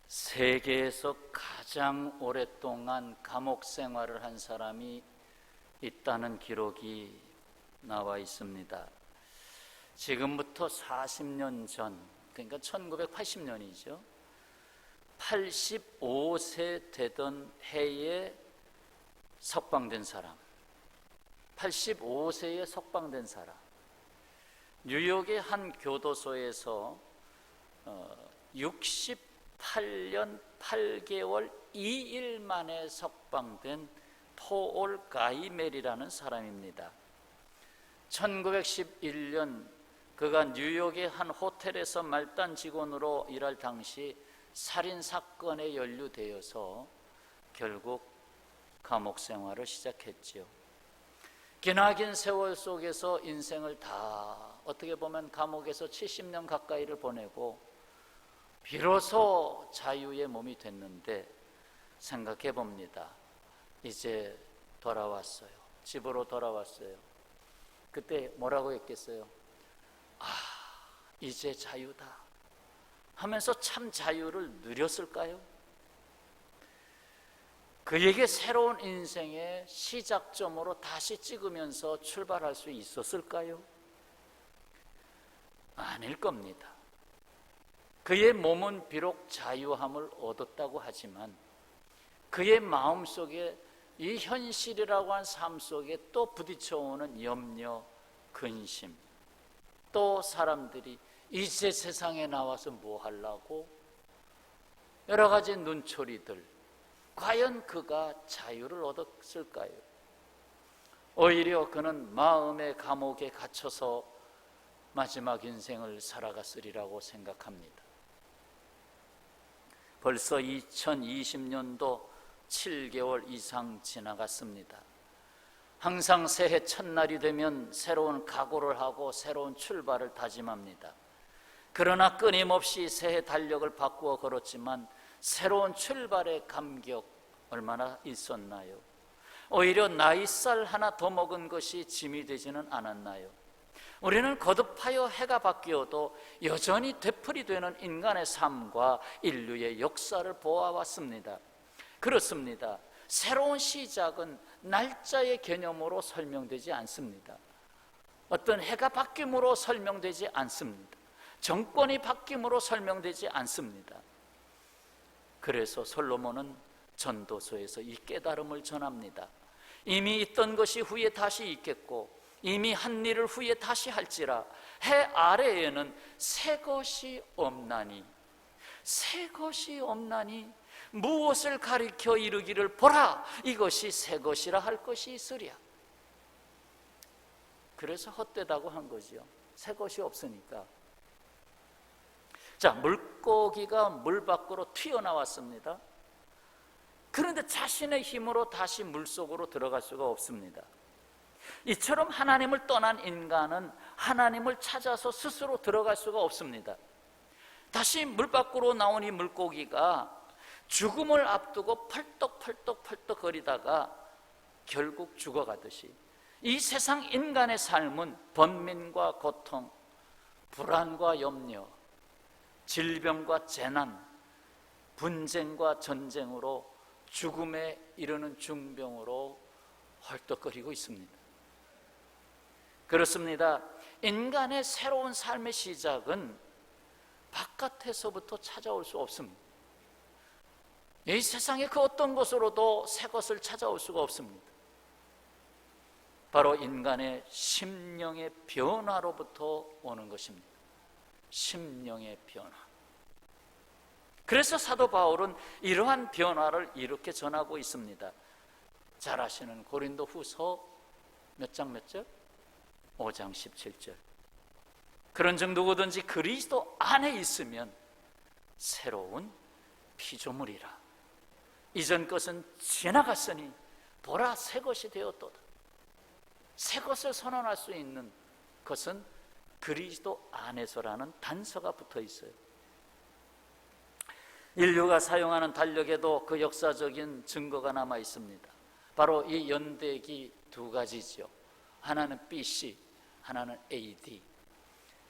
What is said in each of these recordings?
세계에서 가장 오랫동안 감옥 생활을 한 사람이 있다는 기록이 나와 있습니다. 지금부터 40년 전, 그러니까 1980년이죠. 85세 되던 해에 석방된 사람, 85세에 석방된 사람, 뉴욕의 한 교도소에서 68년 8개월 2일 만에 석방된 폴 가이멜이라는 사람입니다. 1911년 그가 뉴욕의 한 호텔에서 말단 직원으로 일할 당시 살인사건에 연루되어서 결국 감옥 생활을 시작했지요. 기나긴 세월 속에서 인생을 다 어떻게 보면 감옥에서 70년 가까이를 보내고 비로소 자유의 몸이 됐는데, 생각해 봅니다. 이제 돌아왔어요. 집으로 돌아왔어요. 그때 뭐라고 했겠어요? 이제 자유다 하면서 참 자유를 누렸을까요? 그에게 새로운 인생의 시작점으로 다시 찍으면서 출발할 수 있었을까요? 아닐 겁니다. 그의 몸은 비록 자유함을 얻었다고 하지만 그의 마음속에 이 현실이라고 한 삶 속에 또 부딪혀오는 염려, 근심, 또 사람들이 이제 세상에 나와서 뭐 하려고, 여러 가지 눈초리들, 과연 그가 자유를 얻었을까요? 오히려 그는 마음의 감옥에 갇혀서 마지막 인생을 살아갔으리라고 생각합니다. 벌써 2020년도 7개월 이상 지나갔습니다. 항상 새해 첫날이 되면 새로운 각오를 하고 새로운 출발을 다짐합니다. 그러나 끊임없이 새해 달력을 바꾸어 걸었지만 새로운 출발의 감격 얼마나 있었나요? 오히려 나이살 하나 더 먹은 것이 짐이 되지는 않았나요? 우리는 거듭하여 해가 바뀌어도 여전히 되풀이되는 인간의 삶과 인류의 역사를 보아왔습니다. 그렇습니다. 새로운 시작은 날짜의 개념으로 설명되지 않습니다. 어떤 해가 바뀜으로 설명되지 않습니다. 정권이 바뀜으로 설명되지 않습니다. 그래서 솔로몬은 전도서에서 이 깨달음을 전합니다. 이미 있던 것이 후에 다시 있겠고 이미 한 일을 후에 다시 할지라 해 아래에는 새 것이 없나니, 새 것이 없나니 무엇을 가리켜 이르기를 보라, 이것이 새 것이라 할 것이 있으랴. 그래서 헛되다고 한 거죠. 새 것이 없으니까. 자, 물고기가 물 밖으로 튀어나왔습니다. 그런데 자신의 힘으로 다시 물속으로 들어갈 수가 없습니다. 이처럼 하나님을 떠난 인간은 하나님을 찾아서 스스로 들어갈 수가 없습니다. 다시 물 밖으로 나온 이 물고기가 죽음을 앞두고 펄떡펄떡 거리다가 결국 죽어가듯이 이 세상 인간의 삶은 번민과 고통, 불안과 염려, 질병과 재난, 분쟁과 전쟁으로 죽음에 이르는 중병으로 헐떡거리고 있습니다. 그렇습니다. 인간의 새로운 삶의 시작은 바깥에서부터 찾아올 수 없습니다. 이 세상의 그 어떤 것으로도 새 것을 찾아올 수가 없습니다. 바로 인간의 심령의 변화로부터 오는 것입니다. 심령의 변화. 그래서 사도 바울은 이러한 변화를 이렇게 전하고 있습니다. 잘 아시는 고린도 후서 몇 장 몇 절? 5장 17절. 그런즉 누구든지 그리스도 안에 있으면 새로운 피조물이라. 이전 것은 지나갔으니 보라 새 것이 되었도다. 새 것을 선언할 수 있는 것은 그리스도 안에서라는 단서가 붙어 있어요. 인류가 사용하는 달력에도 그 역사적인 증거가 남아 있습니다. 바로 이 연대기 두 가지죠. 하나는 BC, 하나는 AD.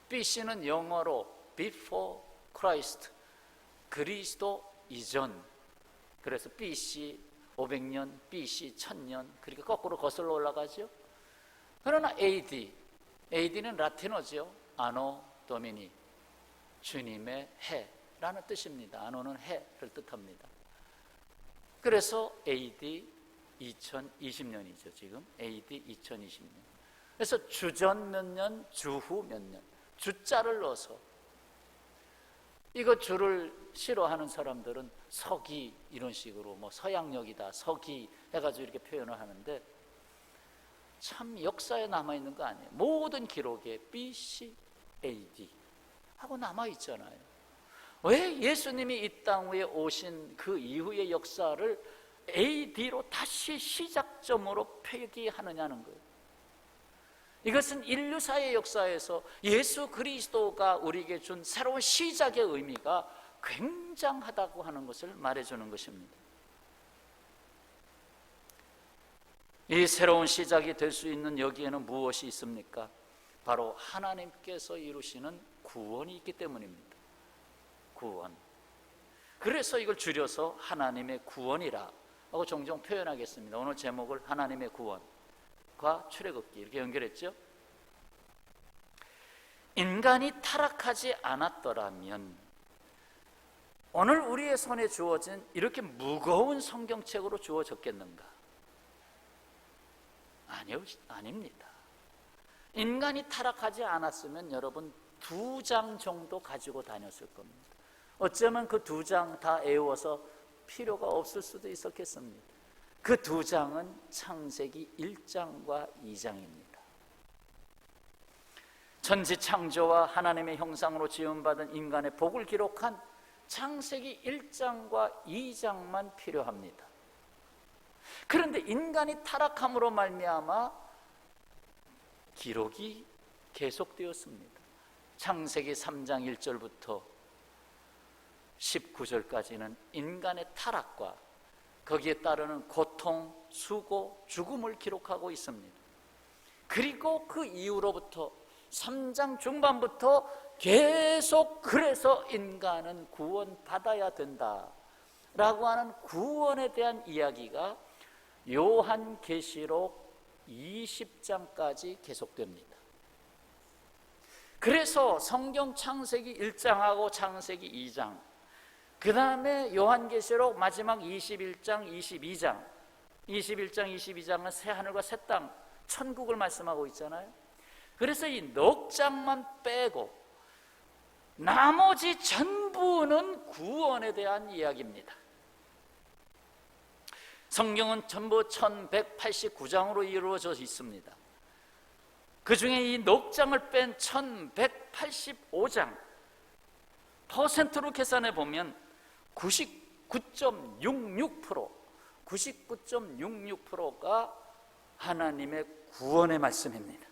BC는 영어로 Before Christ, 그리스도 이전, 그래서 BC 500년, BC 1000년, 그러니까 거꾸로 거슬러 올라가죠. 그러나 AD는 라틴어죠. 아노 도미니, 주님의 해라는 뜻입니다. 아노는 해를 뜻합니다. 그래서 AD 2020년이죠. 지금 AD 2020년. 그래서 주전 몇 년, 주후 몇 년, 주자를 넣어서, 이거 주를 싫어하는 사람들은 서기 이런 식으로 뭐 서양력이다, 서기 해가지고 이렇게 표현을 하는데, 참 역사에 남아있는 거 아니에요. 모든 기록에 BC, AD 하고 남아있잖아요. 왜 예수님이 이 땅 위에 오신 그 이후의 역사를 AD로 다시 시작점으로 표기하느냐는 거예요. 이것은 인류사의 역사에서 예수 그리스도가 우리에게 준 새로운 시작의 의미가 굉장하다고 하는 것을 말해주는 것입니다. 이 새로운 시작이 될 수 있는 여기에는 무엇이 있습니까? 바로 하나님께서 이루시는 구원이 있기 때문입니다. 구원. 그래서 이걸 줄여서 하나님의 구원이라 하고 종종 표현하겠습니다. 오늘 제목을 하나님의 구원과 출애굽기 이렇게 연결했죠. 인간이 타락하지 않았더라면 오늘 우리의 손에 주어진 이렇게 무거운 성경책으로 주어졌겠는가? 아니요, 아닙니다. 인간이 타락하지 않았으면 여러분 2장 정도 가지고 다녔을 겁니다. 어쩌면 그 2장 다 애워서 필요가 없을 수도 있었겠습니다. 그 2장은 창세기 1장과 2장입니다. 천지 창조와 하나님의 형상으로 지음받은 인간의 복을 기록한 창세기 1장과 2장만 필요합니다. 그런데 인간이 타락함으로 말미암아 기록이 계속되었습니다. 창세기 3장 1절부터 19절까지는 인간의 타락과 거기에 따르는 고통, 수고, 죽음을 기록하고 있습니다. 그리고 그 이후로부터 3장 중반부터 계속 그래서 인간은 구원받아야 된다라고 하는 구원에 대한 이야기가 요한계시록 20장까지 계속됩니다. 그래서 성경 창세기 1장하고 창세기 2장, 그 다음에 요한계시록 마지막 21장, 22장 22장은 새하늘과 새 땅, 천국을 말씀하고 있잖아요. 그래서 이 넉 장만 빼고 나머지 전부는 구원에 대한 이야기입니다. 성경은 전부 1189장으로 이루어져 있습니다. 그 중에 이 넉 장을 뺀 1185장 퍼센트로 계산해 보면 99.66%가 하나님의 구원의 말씀입니다.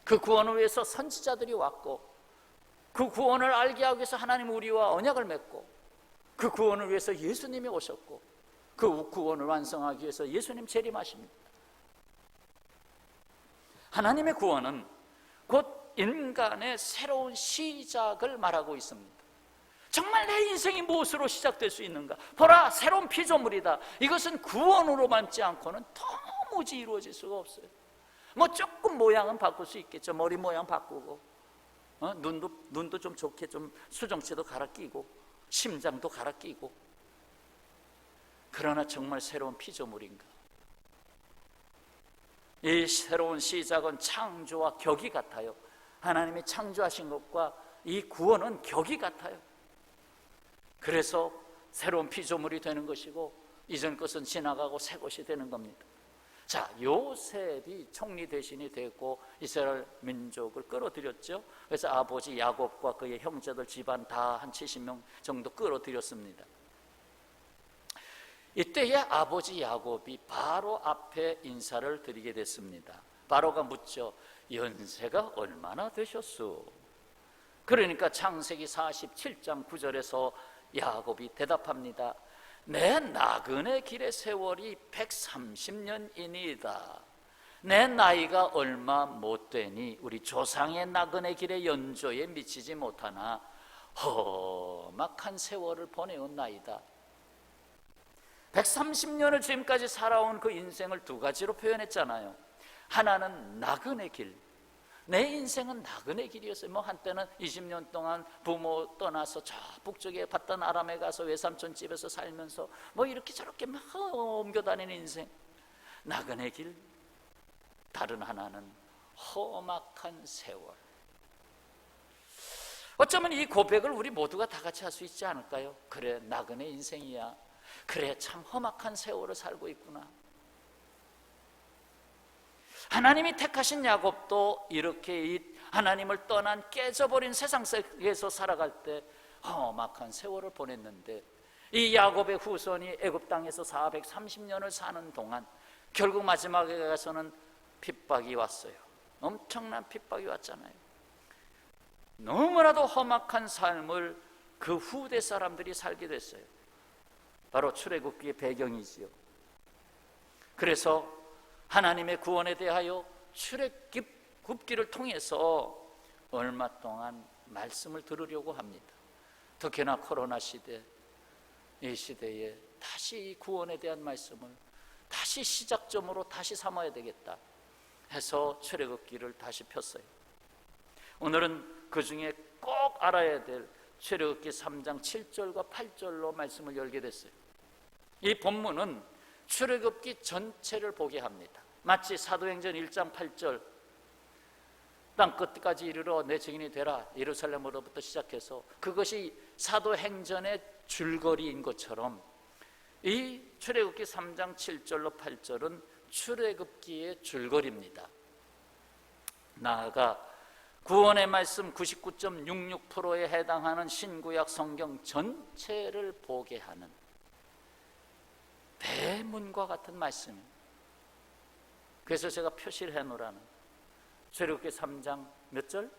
그 구원을 위해서 선지자들이 왔고, 그 구원을 알게 하기 위해서 하나님 우리와 언약을 맺고, 그 구원을 위해서 예수님이 오셨고, 그 구원을 완성하기 위해서 예수님 재림하십니다. 하나님의 구원은 곧 인간의 새로운 시작을 말하고 있습니다. 정말 내 인생이 무엇으로 시작될 수 있는가? 보라, 새로운 피조물이다. 이것은 구원으로 남지 않고는 도무지 이루어질 수가 없어요. 뭐 조금 모양은 바꿀 수 있겠죠. 머리 모양 바꾸고, 눈도 좀 좋게 좀 수정체도 갈아 끼고, 심장도 갈아 끼고. 그러나 정말 새로운 피조물인가? 이 새로운 시작은 창조와 격이 같아요. 하나님이 창조하신 것과 이 구원은 격이 같아요. 그래서 새로운 피조물이 되는 것이고, 이전 것은 지나가고 새 것이 되는 겁니다. 자, 요셉이 총리 대신이 되고 이스라엘 민족을 끌어들였죠. 그래서 아버지 야곱과 그의 형제들 집안 다 한 70명 정도 끌어들였습니다. 이때에 아버지 야곱이 바로 앞에 인사를 드리게 됐습니다. 바로가 묻죠. 연세가 얼마나 되셨소? 그러니까 창세기 47장 9절에서 야곱이 대답합니다. 내 나그네 길의 세월이 130년이니이다. 내 나이가 얼마 못 되니 우리 조상의 나그네 길의 연조에 미치지 못하나 험악한 세월을 보내었나이다. 130년을 지금까지 살아온 그 인생을 두 가지로 표현했잖아요. 하나는 나그네 길, 내 인생은 나그네 길이었어요. 한때는 20년 동안 부모 떠나서 저 북쪽에 봤던 아람에 가서 외삼촌 집에서 살면서 이렇게 저렇게 막 옮겨다니는 인생, 나그네 길. 다른 하나는 험악한 세월. 어쩌면 이 고백을 우리 모두가 다 같이 할 수 있지 않을까요? 그래, 나그네 인생이야. 그래, 참 험악한 세월을 살고 있구나. 하나님이 택하신 야곱도 이렇게 이 하나님을 떠난 깨져버린 세상 속에서 살아갈 때 험악한 세월을 보냈는데, 이 야곱의 후손이 애굽 땅에서 430년을 사는 동안 결국 마지막에 가서는 핍박이 왔어요. 엄청난 핍박이 왔잖아요. 너무나도 험악한 삶을 그 후대 사람들이 살게 됐어요. 바로 출애굽기의 배경이지요. 그래서 하나님의 구원에 대하여 출애굽기를 통해서 얼마 동안 말씀을 들으려고 합니다. 특히나 코로나 시대, 이 시대에 다시 이 구원에 대한 말씀을 다시 시작점으로 다시 삼아야 되겠다 해서 출애굽기를 다시 폈어요. 오늘은 그 중에 꼭 알아야 될 출애굽기 3장 7절과 8절로 말씀을 열게 됐어요. 이 본문은 출애굽기 전체를 보게 합니다. 마치 사도행전 1장 8절 땅 끝까지 이르러 내 증인이 되라, 예루살렘으로부터 시작해서 그것이 사도행전의 줄거리인 것처럼 이 출애굽기 3장 7절로 8절은 출애굽기의 줄거리입니다. 나아가 구원의 말씀 99.66%에 해당하는 신구약 성경 전체를 보게 하는 대문과 같은 말씀입니다. 그래서 제가 표시를 해놓으라는 출애굽기 3장 몇 절?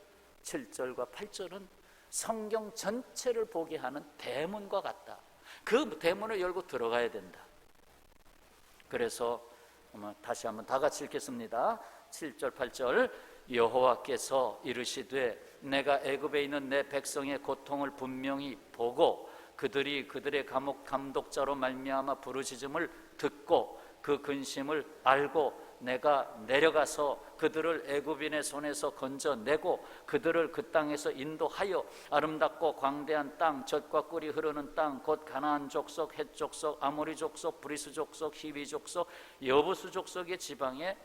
7절과 8절은 성경 전체를 보게 하는 대문과 같다. 그 대문을 열고 들어가야 된다. 그래서 다시 한번 다 같이 읽겠습니다. 7절 8절 여호와께서 이르시되 내가 애굽에 있는 내 백성의 고통을 분명히 보고 그들이 그들의 감독자로 말미암아 부르짖음을 듣고 그 근심을 알고 내가 내려가서 그들을 애굽인의 손에서 건져내고 그들을 그 땅에서 인도하여 아름답고 광대한 땅, 젖과 꿀이 흐르는 땅, 곧 가나안 족속, 헷 족속, 아모리 족속, 브리스 족속, 히비 족속, 여부수 족속의 지방에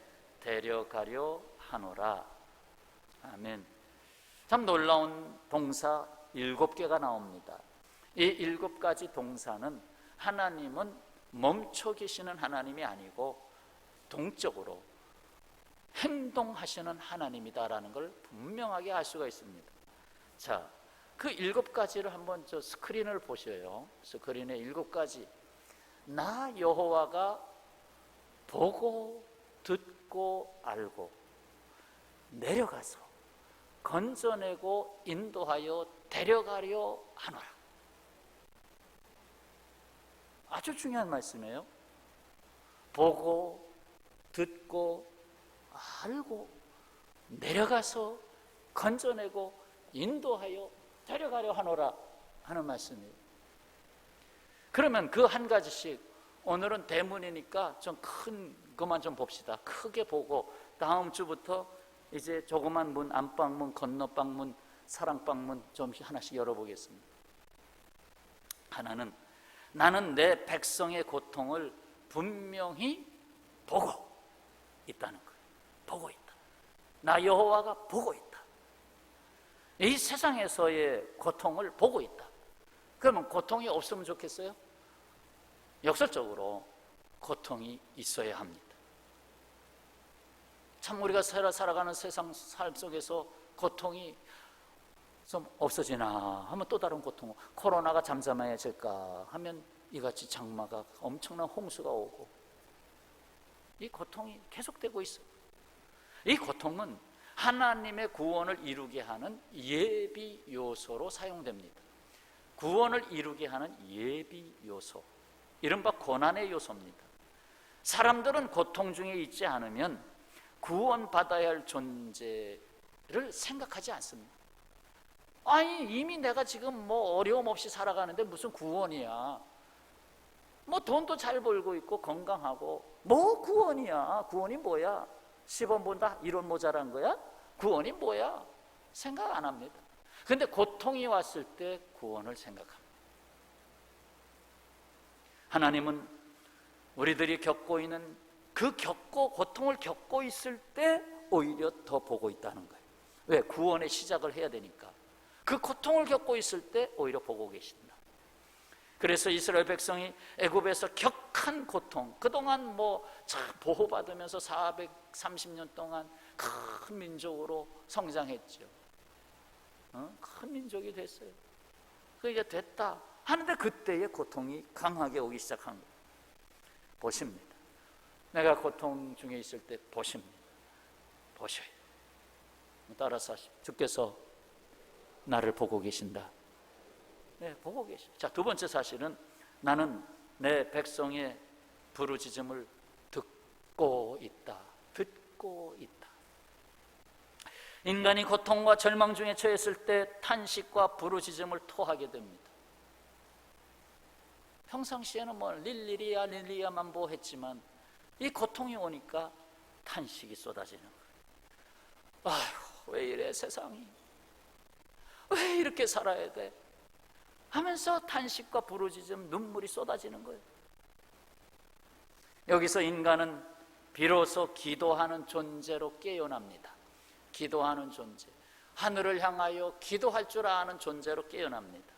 데려가려 하노라. 아멘. 참 놀라운 동사 7개가 나옵니다. 이 7가지 동사는 하나님은 멈춰 계시는 하나님이 아니고 동적으로 행동하시는 하나님이다라는 걸 분명하게 알 수가 있습니다. 자, 그 7가지를 한번 저 스크린을 보셔요. 스크린에 7가지. 나 여호와가 보고 듣고 알고 내려가서 건져내고 인도하여 데려가려 하노라. 아주 중요한 말씀이에요. 보고 듣고 알고 내려가서 건져내고 인도하여 데려가려 하노라 하는 말씀이에요. 그러면 그 한 가지씩, 오늘은 대문이니까 좀 큰 것만 좀 봅시다. 크게 보고 다음 주부터 이제 조그만 문, 안방문, 건너방문, 사랑방문 좀 하나씩 열어보겠습니다. 하나는 나는 내 백성의 고통을 분명히 보고 있다는 거예요. 보고 있다. 나 여호와가 보고 있다. 이 세상에서의 고통을 보고 있다. 그러면 고통이 없으면 좋겠어요? 역설적으로 고통이 있어야 합니다. 참 우리가 살아가는 세상 삶 속에서 고통이 좀 없어지나 하면 또 다른 고통, 코로나가 잠잠해질까 하면 이같이 장마가 엄청난 홍수가 오고 이 고통이 계속되고 있어요. 이 고통은 하나님의 구원을 이루게 하는 예비 요소로 사용됩니다. 구원을 이루게 하는 예비 요소, 이른바 고난의 요소입니다. 사람들은 고통 중에 있지 않으면 구원받아야 할 존재를 생각하지 않습니다. 아니 이미 내가 지금 뭐 어려움 없이 살아가는데 무슨 구원이야. 뭐 돈도 잘 벌고 있고 건강하고 뭐 구원이야. 구원이 뭐야? 시험 본다 이런 모자란 거야? 구원이 뭐야? 생각 안 합니다. 근데 고통이 왔을 때 구원을 생각합니다. 하나님은 우리들이 겪고 있는 고통을 겪고 있을 때 오히려 더 보고 있다는 거예요. 왜? 구원의 시작을 해야 되니까. 그 고통을 겪고 있을 때 오히려 보고 계신다. 그래서 이스라엘 백성이 애굽에서 격한 고통, 그동안 뭐 참 보호받으면서 430년 동안 큰 민족으로 성장했죠. 큰 민족이 됐어요. 그 이제 됐다 하는데 그때의 고통이 강하게 오기 시작한 거예요. 보십니다. 내가 고통 중에 있을 때 보십니다. 보셔요. 따라서 하십시오. 주께서 나를 보고 계신다. 네, 보고 계시. 자, 두 번째 사실은 나는 내 백성의 부르짖음을 듣고 있다. 듣고 있다. 인간이 고통과 절망 중에 처했을 때 탄식과 부르짖음을 토하게 됩니다. 평상시에는 뭐 릴리야만 보했지만 이 고통이 오니까 탄식이 쏟아지는 거예요. 아휴, 왜 이래 세상이? 왜 이렇게 살아야 돼? 하면서 탄식과 부르짖음, 눈물이 쏟아지는 거예요. 여기서 인간은 비로소 기도하는 존재로 깨어납니다. 기도하는 존재, 하늘을 향하여 기도할 줄 아는 존재로 깨어납니다.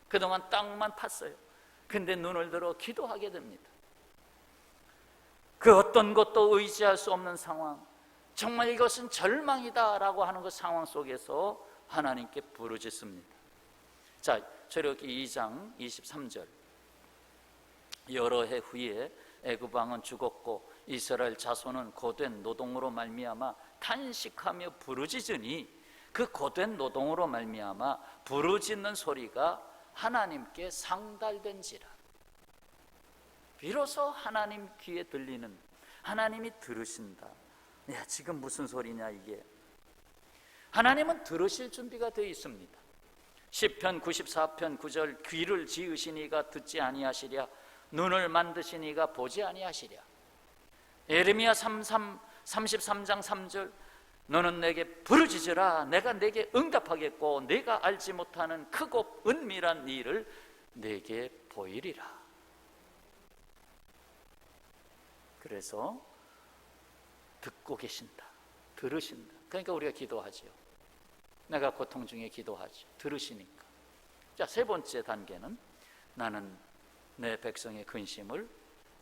그동안 땅만 팠어요. 근데 눈을 들어 기도하게 됩니다. 그 어떤 것도 의지할 수 없는 상황, 정말 이것은 절망이다라고 하는 그 상황 속에서 하나님께 부르짖습니다. 자, 출애굽기 2장 23절. 여러 해 후에 애굽 왕은 죽었고 이스라엘 자손은 고된 노동으로 말미암아 탄식하며 부르짖으니 그 고된 노동으로 말미암아 부르짖는 소리가 하나님께 상달된지라. 비로소 하나님 귀에 들리는, 하나님이 들으신다. 야, 지금 무슨 소리냐 이게. 하나님은 들으실 준비가 되어 있습니다. 시편 94편 9절. 귀를 지으시니가 듣지 아니하시랴, 눈을 만드시니가 보지 아니하시랴. 예레미야 33장 3절. 너는 내게 부르짖으라, 내가 내게 응답하겠고 내가 알지 못하는 크고 은밀한 일을 내게 보이리라. 그래서 듣고 계신다, 들으신다. 그러니까 우리가 기도하죠. 내가 고통 중에 기도하죠. 들으시니까. 자, 세 번째 단계는 나는 내 백성의 근심을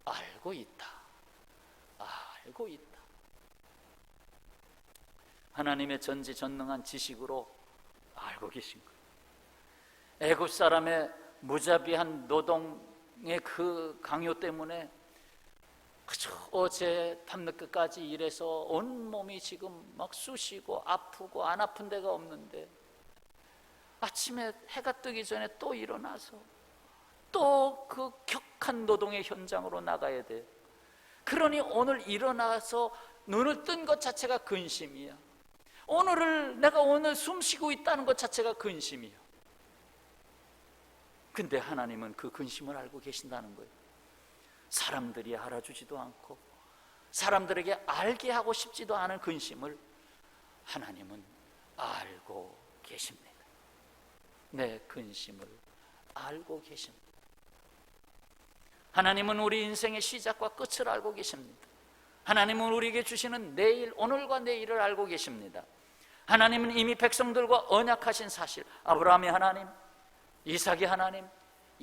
알고 있다. 알고 있다. 하나님의 전지전능한 지식으로 알고 계신 거예요. 애굽 사람의 무자비한 노동의 그 강요 때문에 그저 어제 밤늦게까지 일해서 온몸이 지금 막 쑤시고 아프고 안 아픈 데가 없는데 아침에 해가 뜨기 전에 또 일어나서 또 그 격한 노동의 현장으로 나가야 돼. 그러니 오늘 일어나서 눈을 뜬 것 자체가 근심이야. 내가 오늘 숨 쉬고 있다는 것 자체가 근심이야. 근데 하나님은 그 근심을 알고 계신다는 거예요. 사람들이 알아주지도 않고 사람들에게 알게 하고 싶지도 않은 근심을 하나님은 알고 계십니다. 내 근심을 알고 계십니다. 하나님은 우리 인생의 시작과 끝을 알고 계십니다. 하나님은 우리에게 주시는 내일, 오늘과 내일을 알고 계십니다. 하나님은 이미 백성들과 언약하신 사실, 아브라함의 하나님, 이삭의 하나님,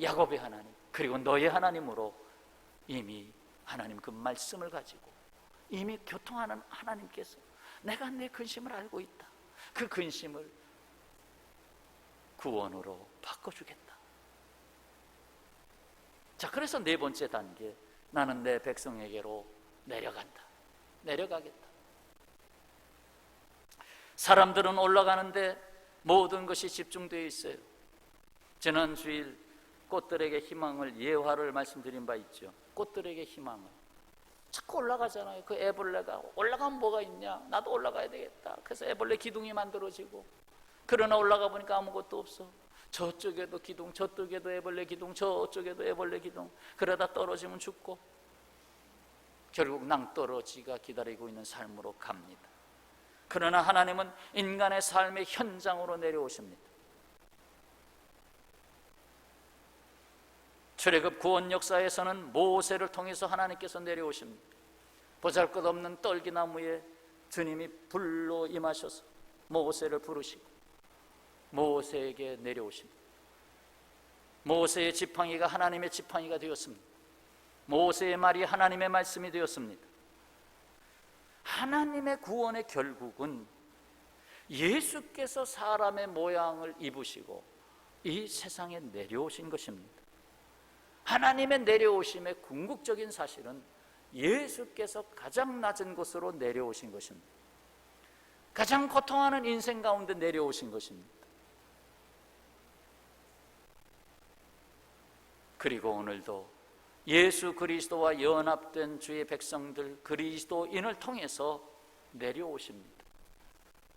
야곱의 하나님, 그리고 너의 하나님으로 이미 하나님 그 말씀을 가지고 이미 교통하는 하나님께서 내가 내 근심을 알고 있다. 그 근심을 구원으로 바꿔주겠다. 자, 그래서 네 번째 단계, 나는 내 백성에게로 내려가겠다. 사람들은 올라가는데 모든 것이 집중되어 있어요. 지난 주일 꽃들에게 희망을, 예화를 말씀드린 바 있죠. 꽃들에게 희망을 자꾸 올라가잖아요. 그 애벌레가 올라가면 뭐가 있냐, 나도 올라가야 되겠다. 그래서 애벌레 기둥이 만들어지고 그러나 올라가 보니까 아무것도 없어. 저쪽에도 기둥, 저쪽에도 애벌레 기둥, 저쪽에도 애벌레 기둥. 그러다 떨어지면 죽고 결국 낭떠러지가 기다리고 있는 삶으로 갑니다. 그러나 하나님은 인간의 삶의 현장으로 내려오십니다. 출애굽 구원 역사에서는 모세를 통해서 하나님께서 내려오십니다. 보잘것없는 떨기나무에 주님이 불로 임하셔서 모세를 부르시고 모세에게 내려오십니다. 모세의 지팡이가 하나님의 지팡이가 되었습니다. 모세의 말이 하나님의 말씀이 되었습니다. 하나님의 구원의 결국은 예수께서 사람의 모양을 입으시고 이 세상에 내려오신 것입니다. 하나님의 내려오심의 궁극적인 사실은 예수께서 가장 낮은 곳으로 내려오신 것입니다. 가장 고통하는 인생 가운데 내려오신 것입니다. 그리고 오늘도 예수 그리스도와 연합된 주의 백성들, 그리스도인을 통해서 내려오십니다.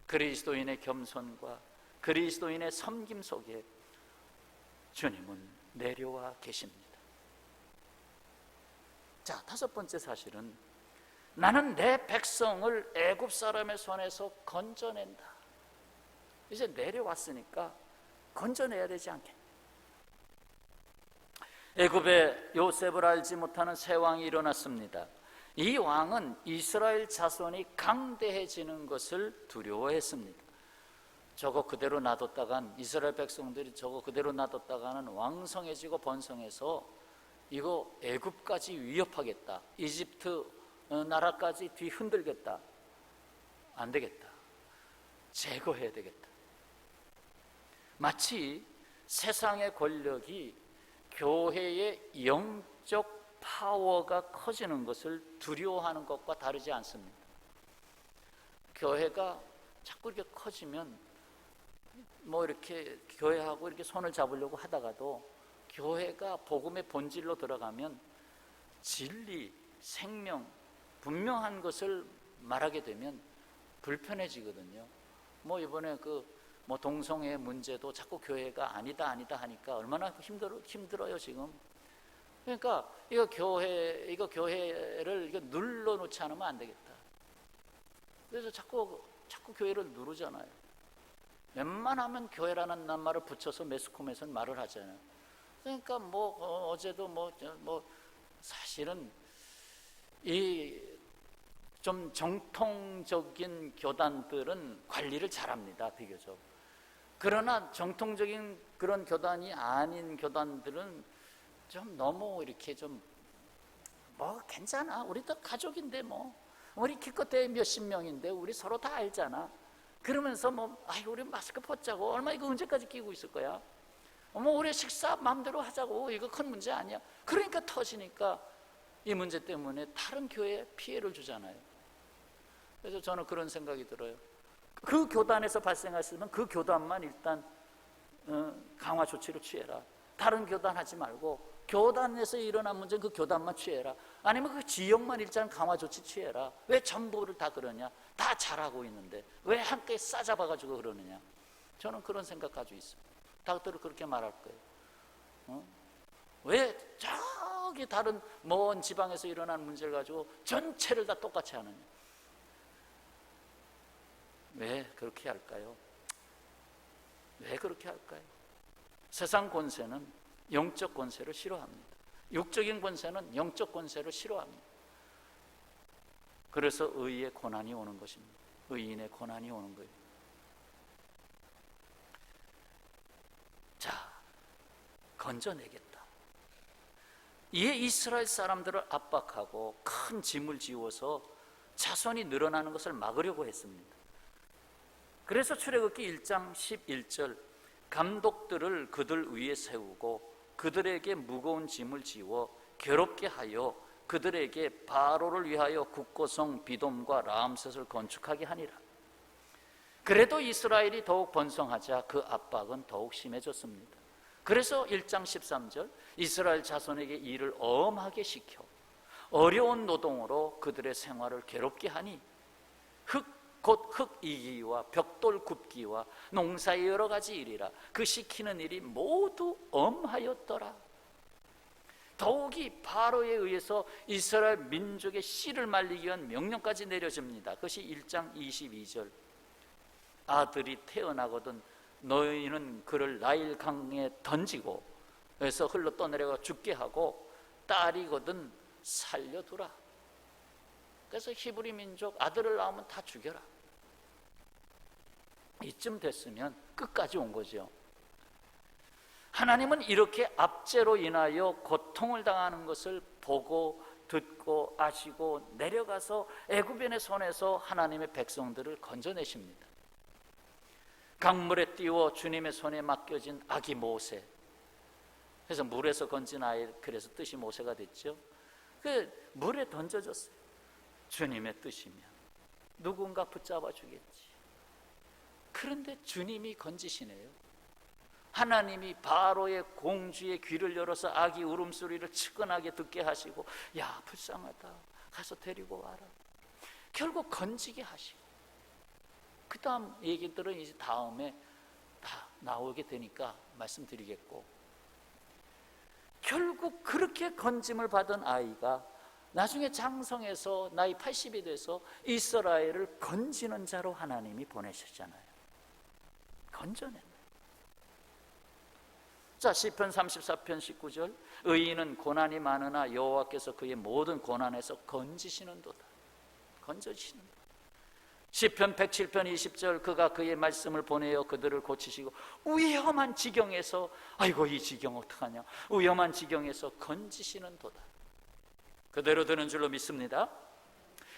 그리스도인의 겸손과 그리스도인의 섬김 속에 주님은 내려와 계십니다. 자, 다섯 번째 사실은 나는 내 백성을 애굽 사람의 손에서 건져낸다. 이제 내려왔으니까 건져내야 되지 않겠냐. 애굽에 요셉을 알지 못하는 새 왕이 일어났습니다. 이 왕은 이스라엘 자손이 강대해지는 것을 두려워했습니다. 저거 그대로 놔뒀다간, 이스라엘 백성들이 저거 그대로 놔뒀다가는 왕성해지고 번성해서 이거 애굽까지 위협하겠다, 이집트 나라까지 뒤흔들겠다, 안 되겠다, 제거해야 되겠다. 마치 세상의 권력이 교회의 영적 파워가 커지는 것을 두려워하는 것과 다르지 않습니다. 교회가 자꾸 이렇게 커지면 뭐 이렇게 교회하고 이렇게 손을 잡으려고 하다가도 교회가 복음의 본질로 들어가면 진리, 생명, 분명한 것을 말하게 되면 불편해지거든요. 뭐 이번에 뭐 동성애 문제도 자꾸 교회가 아니다 하니까 얼마나 힘들어요 지금. 그러니까 이거 교회를 이거 눌러놓지 않으면 안 되겠다. 그래서 자꾸 교회를 누르잖아요. 웬만하면 교회라는 낱말을 붙여서 매스컴에서는 말을 하잖아요. 그러니까 어제도 사실은 이 좀 정통적인 교단들은 관리를 잘합니다, 비교적. 그러나 정통적인 그런 교단이 아닌 교단들은 좀 너무 이렇게 괜찮아, 우리도 가족인데 우리 기껏해 몇십 명인데 우리 서로 다 알잖아. 그러면서 우리 마스크 벗자고, 얼마 이거 언제까지 끼고 있을 거야? 우리 식사 마음대로 하자고, 이거 큰 문제 아니야. 그러니까 터지니까 이 문제 때문에 다른 교회에 피해를 주잖아요. 그래서 저는 그런 생각이 들어요. 그 교단에서 발생했으면 그 교단만 일단 강화 조치를 취해라. 다른 교단 하지 말고 교단에서 일어난 문제는 그 교단만 취해라. 아니면 그 지역만 일단 강화 조치 취해라. 왜 전부를 다 그러냐? 다 잘하고 있는데 왜 함께 싸잡아가지고 그러느냐? 저는 그런 생각 가지고 있어요. 다들 그렇게 말할 거예요. 왜 저기 다른 먼 지방에서 일어난 문제를 가지고 전체를 다 똑같이 하느냐? 왜 그렇게 할까요? 왜 그렇게 할까요? 세상 권세는 영적 권세를 싫어합니다. 육적인 권세는 영적 권세를 싫어합니다. 그래서 의의 고난이 오는 것입니다. 의인의 고난이 오는 거예요. 자, 건져내겠다. 이에 이스라엘 사람들을 압박하고 큰 짐을 지워서 자손이 늘어나는 것을 막으려고 했습니다. 그래서 출애굽기 1장 11절, 감독들을 그들 위에 세우고 그들에게 무거운 짐을 지워 괴롭게 하여 그들에게 바로를 위하여 국고성 비돔과 라암셋을 건축하게 하니라. 그래도 이스라엘이 더욱 번성하자 그 압박은 더욱 심해졌습니다. 그래서 1장 13절, 이스라엘 자손에게 일을 엄하게 시켜 어려운 노동으로 그들의 생활을 괴롭게 하니 흙 곧 흙 이기와 벽돌 굽기와 농사의 여러 가지 일이라. 그 시키는 일이 모두 엄하였더라. 더욱이 바로에 의해서 이스라엘 민족의 씨를 말리기 위한 명령까지 내려집니다. 그것이 1장 22절. 아들이 태어나거든 너희는 그를 나일 강에 던지고 그래서 흘러 떠내려가 죽게 하고 딸이거든 살려두라. 그래서 히브리 민족 아들을 낳으면 다 죽여라. 이쯤 됐으면 끝까지 온 거죠. 하나님은 이렇게 압제로 인하여 고통을 당하는 것을 보고 듣고 아시고 내려가서 애굽인의 손에서 하나님의 백성들을 건져내십니다. 강물에 띄워 주님의 손에 맡겨진 아기 모세, 그래서 물에서 건진 아이, 그래서 뜻이 모세가 됐죠. 그 물에 던져졌어요. 주님의 뜻이면 누군가 붙잡아 주겠지. 그런데 주님이 건지시네요. 하나님이 바로의 공주의 귀를 열어서 아기 울음소리를 측은하게 듣게 하시고, 야 불쌍하다, 가서 데리고 와라. 결국 건지게 하시고, 그 다음 얘기들은 이제 다음에 다 나오게 되니까 말씀드리겠고, 결국 그렇게 건짐을 받은 아이가 나중에 장성해서 나이 80이 돼서 이스라엘을 건지는 자로 하나님이 보내셨잖아요. 건져낸. 자, 시편 34편 19절. 의인은 고난이 많으나 여호와께서 그의 모든 고난에서 건지시는도다. 건져주시는도다. 시편 107편 20절. 그가 그의 말씀을 보내어 그들을 고치시고 위험한 지경에서, 아이고 이 지경 어떡하냐, 위험한 지경에서 건지시는도다. 그대로 되는 줄로 믿습니다.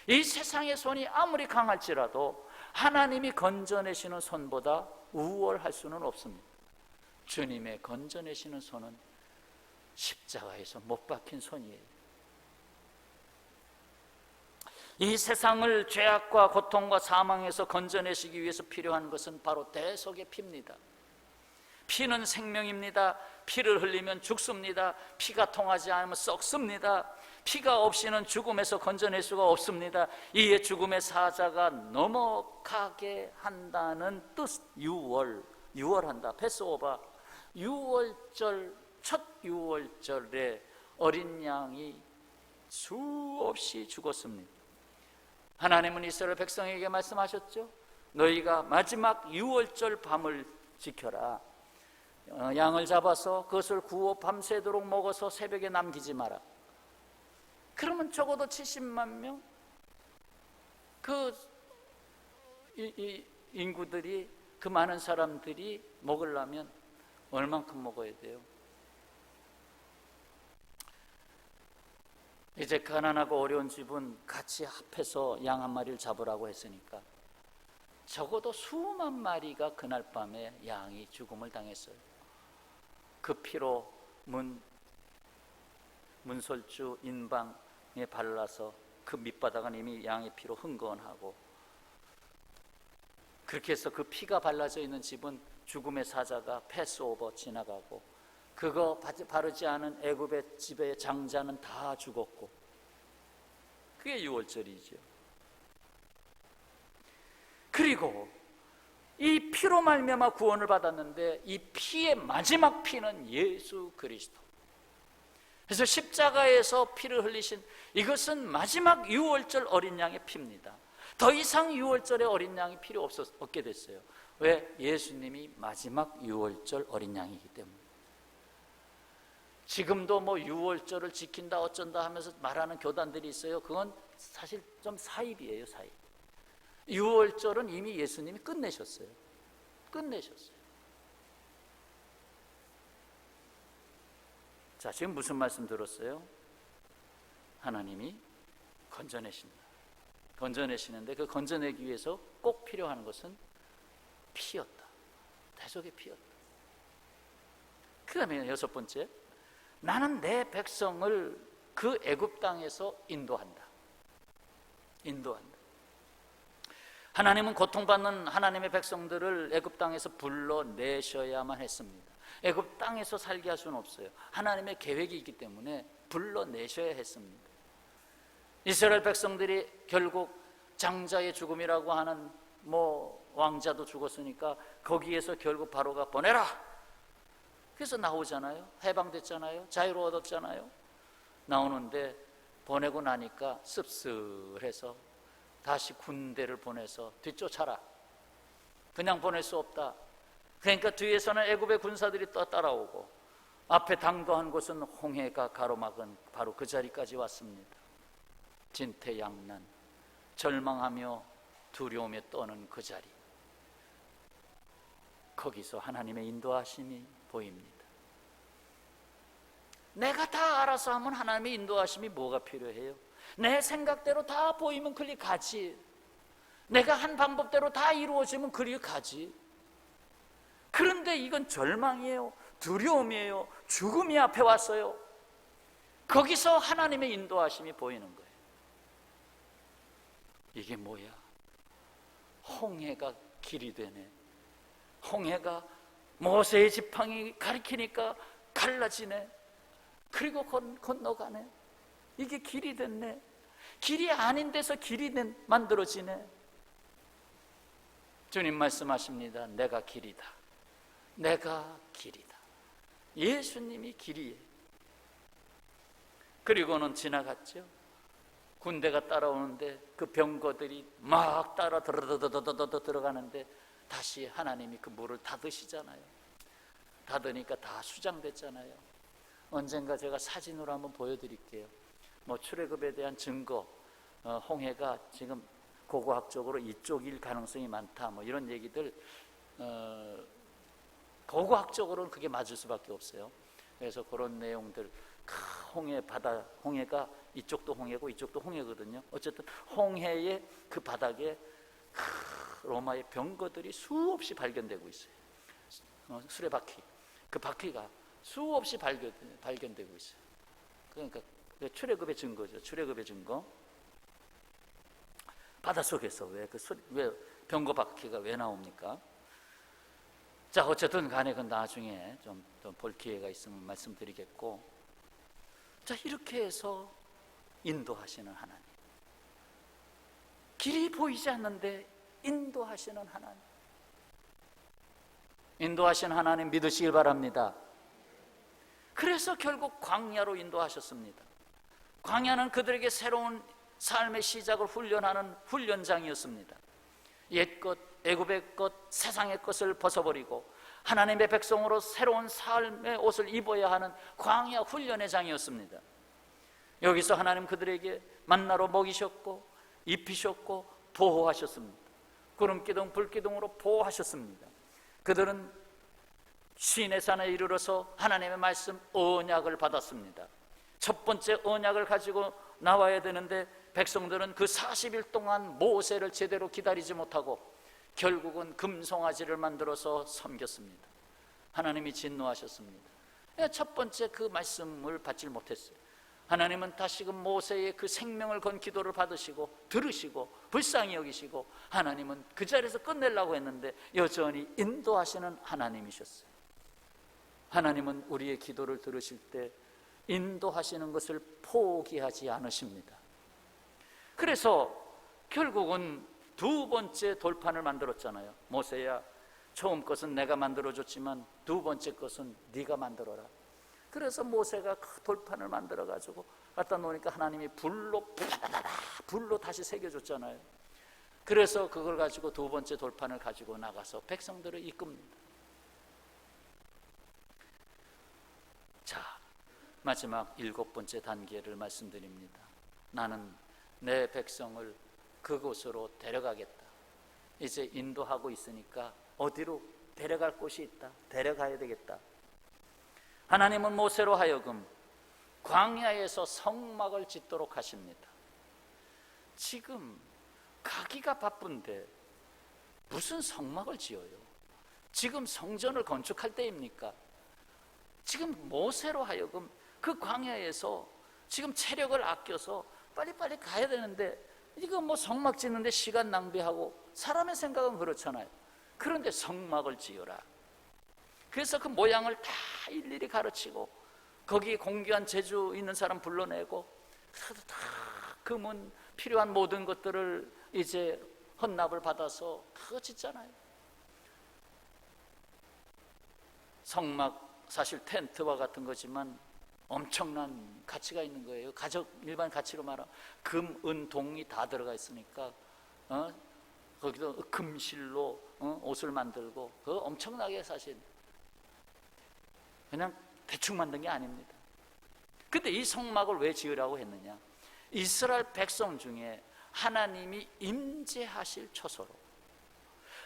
이 세상의 손이 아무리 강할지라도 하나님이 건져내시는 손보다 우월할 수는 없습니다. 주님의 건져내시는 손은 십자가에서 못 박힌 손이에요. 이 세상을 죄악과 고통과 사망에서 건져내시기 위해서 필요한 것은 바로 대속의 피입니다. 피는 생명입니다. 피를 흘리면 죽습니다. 피가 통하지 않으면 썩습니다. 피가 없이는 죽음에서 건져낼 수가 없습니다. 이에 죽음의 사자가 넘어가게 한다는 뜻. 유월한다, 패스오버. 유월절, 첫 유월절에 어린 양이 수없이 죽었습니다. 하나님은 이스라엘 백성에게 말씀하셨죠. 너희가 마지막 유월절 밤을 지켜라. 양을 잡아서 그것을 구워 밤새도록 먹어서 새벽에 남기지 마라. 그러면 적어도 70만 명 그 인구들이, 그 많은 사람들이 먹으려면 얼만큼 먹어야 돼요? 이제 가난하고 어려운 집은 같이 합해서 양 한 마리를 잡으라고 했으니까 적어도 수만 마리가 그날 밤에 양이 죽음을 당했어요. 그 피로 문설주 인방에 발라서 그 밑바닥은 이미 양의 피로 흥건하고, 그렇게 해서 그 피가 발라져 있는 집은 죽음의 사자가 패스오버 지나가고, 그거 바르지 않은 애굽의 집의 장자는 다 죽었고, 그게 유월절이죠. 그리고 이 피로 말미암아 구원을 받았는데 이 피의 마지막 피는 예수 그리스도. 그래서 십자가에서 피를 흘리신 이것은 마지막 유월절 어린 양의 피입니다. 더 이상 유월절의 어린 양이 필요 없게 됐어요. 왜? 예수님이 마지막 유월절 어린 양이기 때문에. 지금도 뭐 유월절을 지킨다 어쩐다 하면서 말하는 교단들이 있어요. 그건 사실 좀 사입이에요, 사입. 유월절은 이미 예수님이 끝내셨어요. 자, 지금 무슨 말씀 들었어요? 하나님이 건져내신다. 건져내시는데 그 건져내기 위해서 꼭 필요한 것은 피였다. 대속의 피였다. 그 다음에 여섯 번째, 나는 내 백성을 그 애굽 땅에서 인도한다. 하나님은 고통받는 하나님의 백성들을 애굽 땅에서 불러내셔야만 했습니다. 애굽 땅에서 살게 할 수는 없어요. 하나님의 계획이 있기 때문에 불러내셔야 했습니다. 이스라엘 백성들이 결국 장자의 죽음이라고 하는 왕자도 죽었으니까 거기에서 결국 바로가 보내라. 그래서 나오잖아요. 해방됐잖아요. 자유를 얻었잖아요. 나오는데 보내고 나니까 씁쓸해서 다시 군대를 보내서 뒤쫓아라. 그냥 보낼 수 없다. 그러니까 뒤에서는 애굽의 군사들이 또 따라오고 앞에 당도한 곳은 홍해가 가로막은 바로 그 자리까지 왔습니다. 진퇴양난, 절망하며 두려움에 떠는 그 자리, 거기서 하나님의 인도하심이 보입니다. 내가 다 알아서 하면 하나님의 인도하심이 뭐가 필요해요? 내 생각대로 다 보이면 그리 가지. 내가 한 방법대로 다 이루어지면 그리 가지. 그런데 이건 절망이에요. 두려움이에요. 죽음이 앞에 왔어요. 거기서 하나님의 인도하심이 보이는 거예요. 이게 뭐야? 홍해가 길이 되네. 홍해가 모세의 지팡이 가리키니까 갈라지네. 그리고 건너가네. 이게 길이 됐네. 길이 아닌 데서 길이 만들어지네. 주님 말씀하십니다. 내가 길이다. 내가 길이다. 예수님이 길이에요. 그리고는 지나갔죠. 군대가 따라오는데 그 병거들이 막 따라 들어가는데 다시 하나님이 그 물을 닫으시잖아요. 닫으니까 다 수장됐잖아요. 언젠가 제가 사진으로 한번 보여드릴게요. 출애굽에 대한 증거, 홍해가 지금 고고학적으로 이쪽일 가능성이 많다, 이런 얘기들, 고고학적으로는 그게 맞을 수밖에 없어요. 그래서 그런 내용들, 홍해 바다, 홍해가 이쪽도 홍해고 이쪽도 홍해거든요. 어쨌든 홍해의 그 바닥에 로마의 병거들이 수없이 발견되고 있어요. 수레바퀴, 그 바퀴가 수없이 발견되고 있어요. 그러니까 출애굽의 증거죠. 출애굽의 증거. 바닷속에서 왜 병거 바퀴가 왜 나옵니까? 자, 어쨌든 간에 그건 나중에 좀 볼 기회가 있으면 말씀드리겠고, 자, 이렇게 해서 인도하시는 하나님, 길이 보이지 않는데 인도하시는 하나님, 인도하시는 하나님 믿으시길 바랍니다. 그래서 결국 광야로 인도하셨습니다. 광야는 그들에게 새로운 삶의 시작을 훈련하는 훈련장이었습니다. 옛것, 애굽의 것, 세상의 것을 벗어버리고 하나님의 백성으로 새로운 삶의 옷을 입어야 하는 광야 훈련의 장이었습니다. 여기서 하나님 그들에게 만나로 먹이셨고 입히셨고 보호하셨습니다. 구름기둥 불기둥으로 보호하셨습니다. 그들은 시내산에 이르러서 하나님의 말씀 언약을 받았습니다. 첫 번째 언약을 가지고 나와야 되는데 백성들은 그 40일 동안 모세를 제대로 기다리지 못하고 결국은 금송아지를 만들어서 섬겼습니다. 하나님이 진노하셨습니다. 첫 번째 그 말씀을 받지 못했어요. 하나님은 다시금 모세의 그 생명을 건 기도를 받으시고 들으시고 불쌍히 여기시고 하나님은 그 자리에서 끝내려고 했는데 여전히 인도하시는 하나님이셨어요. 하나님은 우리의 기도를 들으실 때 인도하시는 것을 포기하지 않으십니다. 그래서 결국은 두 번째 돌판을 만들었잖아요. 모세야, 처음 것은 내가 만들어줬지만 두 번째 것은 네가 만들어라. 그래서 모세가 그 돌판을 만들어가지고 갖다 놓으니까 하나님이 불로 다시 새겨줬잖아요. 그래서 그걸 가지고 두 번째 돌판을 가지고 나가서 백성들을 이끕니다. 자, 마지막 7번째 단계를 말씀드립니다. 나는 내 백성을 그곳으로 데려가겠다. 이제 인도하고 있으니까 어디로 데려갈 곳이 있다. 데려가야 되겠다. 하나님은 모세로 하여금 광야에서 성막을 짓도록 하십니다. 지금 가기가 바쁜데 무슨 성막을 지어요? 지금 성전을 건축할 때입니까? 지금 모세로 하여금 그 광야에서 지금 체력을 아껴서 빨리빨리 가야 되는데 이거 성막 짓는데 시간 낭비하고 사람의 생각은 그렇잖아요. 그런데 성막을 지어라. 그래서 그 모양을 다 일일이 가르치고 거기에 공귀한 재주 있는 사람 불러내고 다 금은 필요한 모든 것들을 이제 헌납을 받아서 그거 짓잖아요. 성막 사실 텐트와 같은 거지만 엄청난 가치가 있는 거예요. 일반 가치로 말하면 금, 은, 동이 다 들어가 있으니까 거기도 금실로 옷을 만들고 그거 엄청나게 사실 그냥 대충 만든 게 아닙니다. 근데 이 성막을 왜 지으라고 했느냐? 이스라엘 백성 중에 하나님이 임재하실 처소로,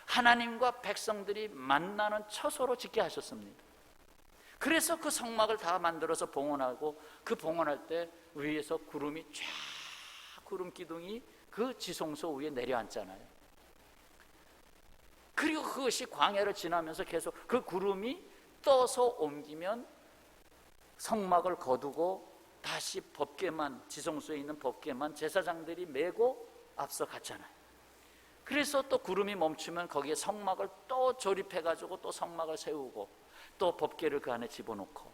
하나님과 백성들이 만나는 처소로 짓게 하셨습니다. 그래서 그 성막을 다 만들어서 봉헌하고, 그 봉헌할 때 위에서 구름이 쫙, 구름 기둥이 그 지성소 위에 내려앉잖아요. 그리고 그것이 광야를 지나면서 계속 그 구름이 떠서 옮기면 성막을 거두고 다시 법궤만, 지성소에 있는 법궤만 제사장들이 메고 앞서 갔잖아요. 그래서 또 구름이 멈추면 거기에 성막을 또 조립해가지고 또 성막을 세우고 또 법궤를 그 안에 집어넣고,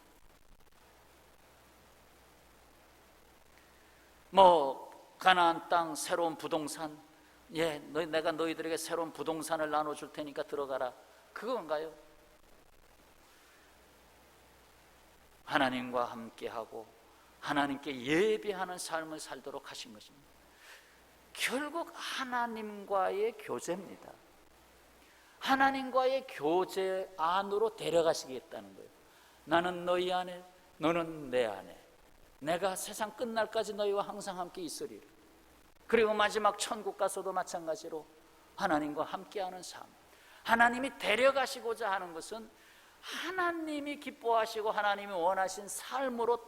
가나안 땅 새로운 부동산, 내가 너희들에게 새로운 부동산을 나눠줄 테니까 들어가라, 그건가요? 하나님과 함께하고 하나님께 예배하는 삶을 살도록 하신 것입니다. 결국 하나님과의 교제입니다. 하나님과의 교제 안으로 데려가시겠다는 거예요. 나는 너희 안에, 너는 내 안에, 내가 세상 끝날까지 너희와 항상 함께 있으리라. 그리고 마지막 천국 가서도 마찬가지로 하나님과 함께하는 삶, 하나님이 데려가시고자 하는 것은 하나님이 기뻐하시고 하나님이 원하신 삶으로,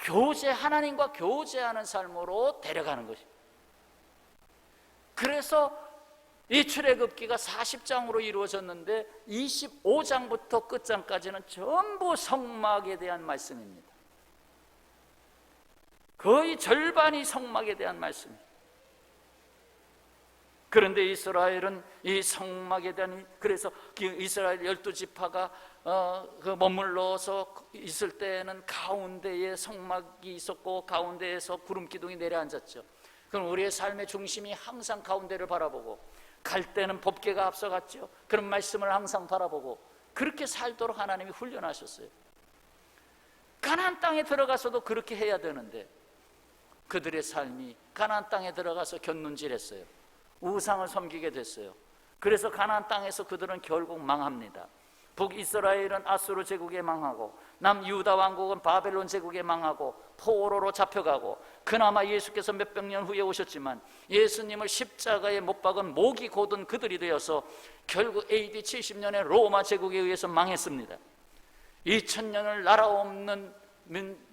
하나님과 교제하는 삶으로 데려가는 것입니다. 그래서 이 출애굽기가 40장으로 이루어졌는데 25장부터 끝장까지는 전부 성막에 대한 말씀입니다. 거의 절반이 성막에 대한 말씀입니다. 그런데 이스라엘은 이 성막에 대한, 그래서 이스라엘 12지파가 머물러서 있을 때는 가운데에 성막이 있었고 가운데에서 구름 기둥이 내려앉았죠. 그럼 우리의 삶의 중심이 항상 가운데를 바라보고, 갈 때는 법궤가 앞서갔죠. 그런 말씀을 항상 바라보고 그렇게 살도록 하나님이 훈련하셨어요. 가나안 땅에 들어가서도 그렇게 해야 되는데 그들의 삶이 가나안 땅에 들어가서 곁눈질했어요. 우상을 섬기게 됐어요. 그래서 가나안 땅에서 그들은 결국 망합니다. 북이스라엘은 아수르 제국에 망하고, 남유다 왕국은 바벨론 제국에 망하고 포로로 잡혀가고, 그나마 예수께서 몇백 년 후에 오셨지만 예수님을 십자가에 못 박은 목이 곧은 그들이 되어서 결국 AD 70년에 로마 제국에 의해서 망했습니다. 2000년을 나라 없는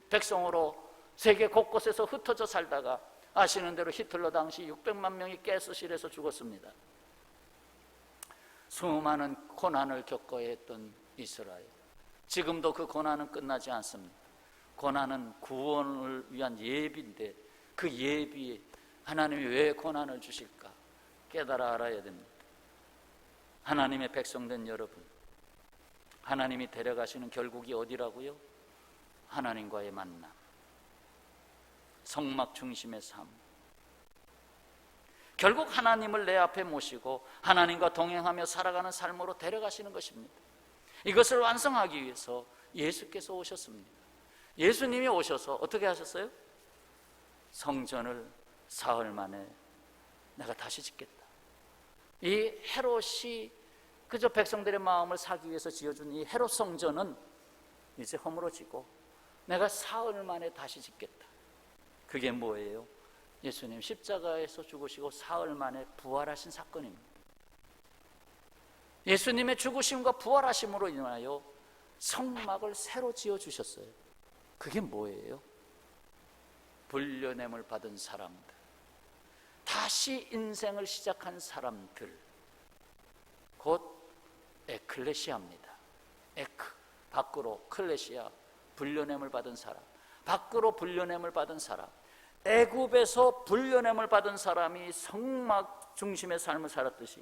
백성으로 세계 곳곳에서 흩어져 살다가 아시는 대로 히틀러 당시 600만 명이 가스실에서 죽었습니다. 수많은 고난을 겪어야 했던 이스라엘, 지금도 그 고난은 끝나지 않습니다. 고난은 구원을 위한 예비인데 그 예비에 하나님이 왜 고난을 주실까 깨달아 알아야 됩니다. 하나님의 백성된 여러분, 하나님이 데려가시는 결국이 어디라고요? 하나님과의 만남, 성막 중심의 삶, 결국 하나님을 내 앞에 모시고 하나님과 동행하며 살아가는 삶으로 데려가시는 것입니다. 이것을 완성하기 위해서 예수께서 오셨습니다. 예수님이 오셔서 어떻게 하셨어요? 성전을 사흘 만에 내가 다시 짓겠다. 이 헤롯이 그저 백성들의 마음을 사기 위해서 지어준 이 헤롯 성전은 이제 허물어지고 내가 사흘 만에 다시 짓겠다. 그게 뭐예요? 예수님 십자가에서 죽으시고 사흘 만에 부활하신 사건입니다. 예수님의 죽으심과 부활하심으로 인하여 성막을 새로 지어주셨어요. 그게 뭐예요? 불려냄을 받은 사람들, 다시 인생을 시작한 사람들, 곧 에클레시아입니다. 밖으로, 클레시아, 불려냄을 받은 사람, 밖으로 불려냄을 받은 사람, 애굽에서 불려냄을 받은 사람이 성막 중심의 삶을 살았듯이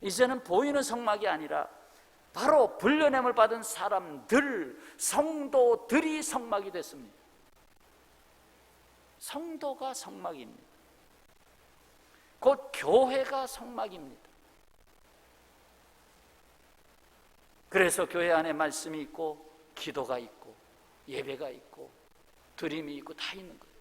이제는 보이는 성막이 아니라 바로 불려냄을 받은 사람들, 성도들이 성막이 됐습니다. 성도가 성막입니다. 곧 교회가 성막입니다. 그래서 교회 안에 말씀이 있고 기도가 있고 예배가 있고 드림이 있고 다 있는 거예요.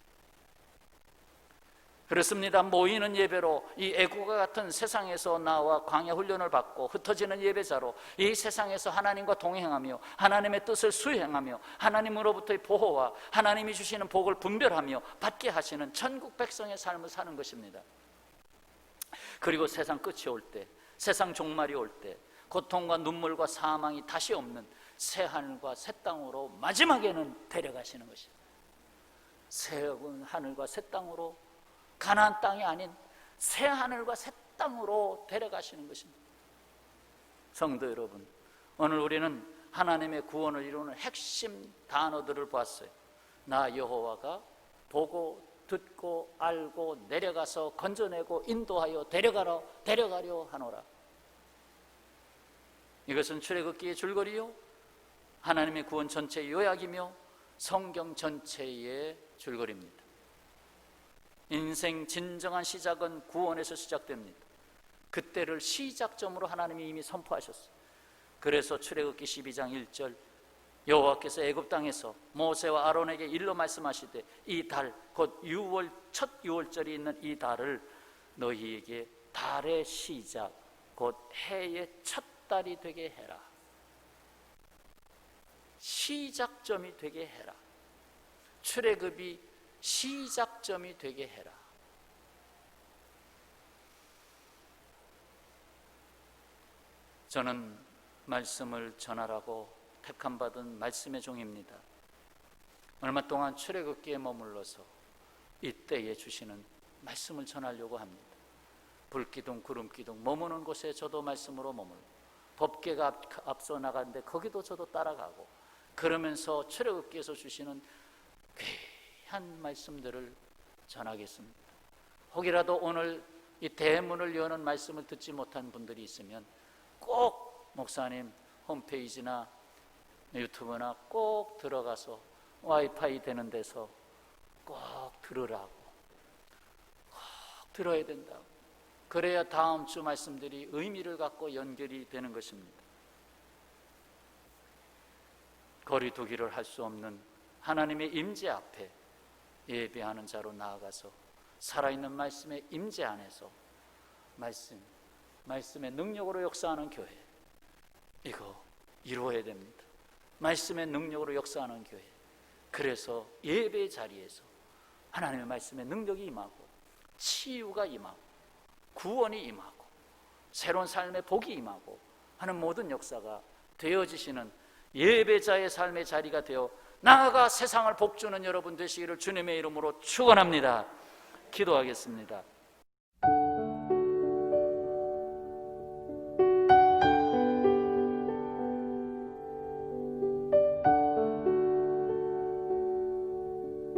그렇습니다. 모이는 예배로 이 애국과 같은 세상에서 나와 광야 훈련을 받고 흩어지는 예배자로 이 세상에서 하나님과 동행하며 하나님의 뜻을 수행하며 하나님으로부터의 보호와 하나님이 주시는 복을 분별하며 받게 하시는 천국 백성의 삶을 사는 것입니다. 그리고 세상 끝이 올 때, 세상 종말이 올 때, 고통과 눈물과 사망이 다시 없는 새 하늘과 새 땅으로 마지막에는 데려가시는 것입니다. 새 하늘과 새 땅으로, 가나안 땅이 아닌 새 하늘과 새 땅으로 데려가시는 것입니다. 성도 여러분, 오늘 우리는 하나님의 구원을 이루는 핵심 단어들을 보았어요. 나 여호와가 보고 듣고 알고 내려가서 건져내고 인도하여 데려가려 하노라. 이것은 출애굽기의 줄거리요, 하나님의 구원 전체의 요약이며 성경 전체의 줄거리입니다. 인생 진정한 시작은 구원에서 시작됩니다. 그때를 시작점으로 하나님이 이미 선포하셨어요. 그래서 출애굽기 12장 1절, 여호와께서 애굽 땅에서 모세와 아론에게 일러 말씀하시되 이 달, 곧 유월 첫 유월절이 있는 이 달을 너희에게 달의 시작, 곧 해의 첫 달이 되게 해라. 시작점이 되게 해라. 출애굽이 시작점이 되게 해라. 저는 말씀을 전하라고 택함받은 말씀의 종입니다. 얼마 동안 출애굽기에 머물러서 이때에 주시는 말씀을 전하려고 합니다. 불기둥 구름기둥 머무는 곳에 저도 말씀으로 머물고, 법궤가 앞서 나가는데 거기도 저도 따라가고, 그러면서 출애굽기에서 주시는 귀한 말씀들을 전하겠습니다. 혹이라도 오늘 이 대문을 여는 말씀을 듣지 못한 분들이 있으면 꼭 목사님 홈페이지나 유튜브나 꼭 들어가서 와이파이 되는 데서 꼭 들으라고, 꼭 들어야 된다고. 그래야 다음 주 말씀들이 의미를 갖고 연결이 되는 것입니다. 거리두기를 할 수 없는 하나님의 임재 앞에 예배하는 자로 나아가서 살아있는 말씀의 임재 안에서 말씀의 능력으로 역사하는 교회, 이거 이루어야 됩니다. 말씀의 능력으로 역사하는 교회. 그래서 예배 자리에서 하나님의 말씀의 능력이 임하고 치유가 임하고 구원이 임하고 새로운 삶의 복이 임하고 하는 모든 역사가 되어지시는 예배자의 삶의 자리가 되어 나아가 세상을 복주는 여러분 되시기를 주님의 이름으로 축원합니다. 기도하겠습니다.